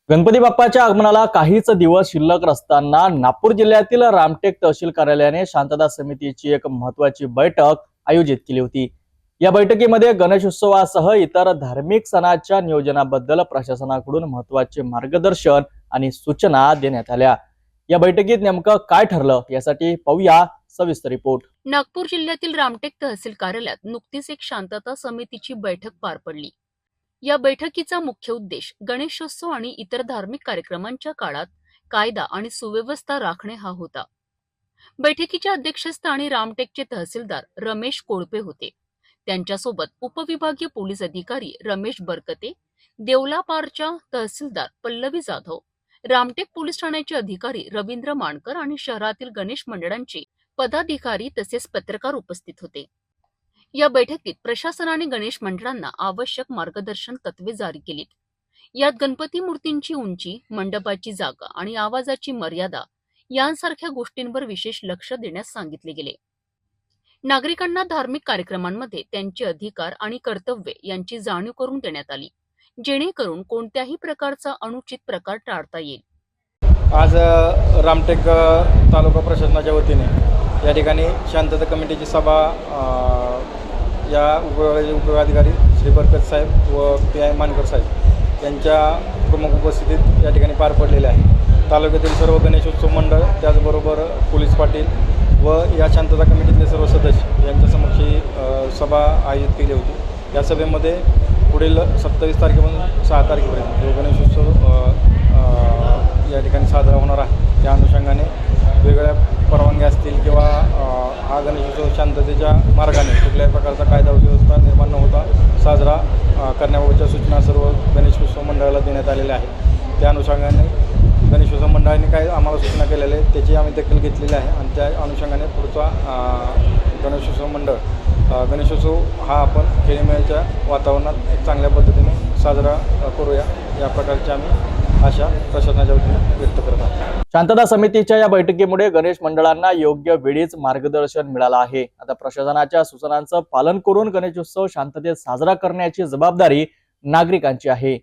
गणपती बाप्पाच्या आगमनाला काहीच दिवस शिल्लक असताना नागपूर जिल्ह्यातील रामटेक तहसील कार्यालयाने शांतता समितीची एक महत्त्वाची बैठक आयोजित केली होती। या बैठकीमध्ये गणेशोत्सवासह इतर धार्मिक सणाच्या नियोजनाबद्दल प्रशासनाकडून महत्त्वाचे मार्गदर्शन आणि सूचना देण्यात आल्या। या बैठकीत नेमकं काय ठरलं यासाठी पाहूया सविस्तर रिपोर्ट। नागपूर जिल्ह्यातील रामटेक तहसील कार्यालयात नुकतीच एक शांतता समितीची बैठक पार पडली। या बैठकीचा मुख्य उद्देश गणेशोत्सव आणि इतर धार्मिक कार्यक्रमांच्या काळात कायदा आणि सुव्यवस्था राखणे हा होता। बैठकीच्या अध्यक्षस्थानी रामटेकचे तहसीलदार रमेश कोळपे होते। त्यांच्यासोबत उपविभागीय पोलीस अधिकारी रमेश बरकते, देवलापारच्या तहसीलदार पल्लवी जाधव, रामटेक पोलीस ठाण्याचे अधिकारी रवींद्र मानकर आणि शहरातील गणेश मंडळांचे पदाधिकारी तसेच पत्रकार उपस्थित होते। या बैठकीत प्रशासनाने गणेश मंडळांना आवश्यक मार्गदर्शन तत्वे जारी केलीत। यात गणपती मूर्तींची उंची, मंडपाची जागा आणि आवाजाची मर्यादा यांसारख्या गोष्टींवर विशेष लक्ष देण्यास सांगितले गेले। नागरिकांना धार्मिक कार्यक्रमांमध्ये त्यांचे अधिकार आणि कर्तव्ये यांची जाणीव करून देण्यात आली, जेणेकरून कोणत्याही प्रकारचा अनुचित प्रकार टाळता येईल। आज रामटेक तालुका प्रशासनाच्या वतीने या ठिकाणी शांतता कमिटीची सभा या उपविभागाधिकारी श्री बरकत साहेब व PI मानकर साहेब यांच्या प्रमुख उपस्थितीत या ठिकाणी पार पडलेले आहे। तालुक्यातील सर्व गणेशोत्सव मंडळ, त्याचबरोबर पोलीस पाटील व या शांतता कमिटीतले सर्व सदस्य यांच्या समक्ष सभा आयोजित केली होती। या सभेमध्ये पुढील 27 तारखेपासून 6 तारखेपर्यंत जो गणेशोत्सव या ठिकाणी साजरा होणार आहे, त्या अनुषंगाने वेगवेगळ्या परवानग्या असतील किंवा हा गणेशोत्सव शांततेच्या मार्गाने कुठल्याही प्रकारचा कायदा व्यवस्था निर्माण न होता साजरा करण्याबाबतच्या सूचना सर्व गणेशोत्सव मंडळाला देण्यात आलेल्या आहेत। त्या अनुषंगाने गणेशोत्सव मंडळाने काय आम्हाला सूचना केलेल्या आहेत त्याची आम्ही दखल घेतलेली आहे आणि त्या अनुषंगाने पुढचा गणेशोत्सव मंडळ गणेशोत्सव हा आपण खेळीमेळीच्या वातावरणात एक चांगल्या पद्धतीने साजरा करूया, या प्रकारची आम्ही आशा प्रशासनाच्या वतीने व्यक्त करत आहोत। शांतता समितीच्या या बैठकीमुळे गणेश मंडळांना योग्य वेळीच मार्गदर्शन मिळालं आहे। आता प्रशासनाच्या सूचनांचं पालन करून गणेशोत्सव शांततेत साजरा करण्याची जबाबदारी नागरिकांची आहे।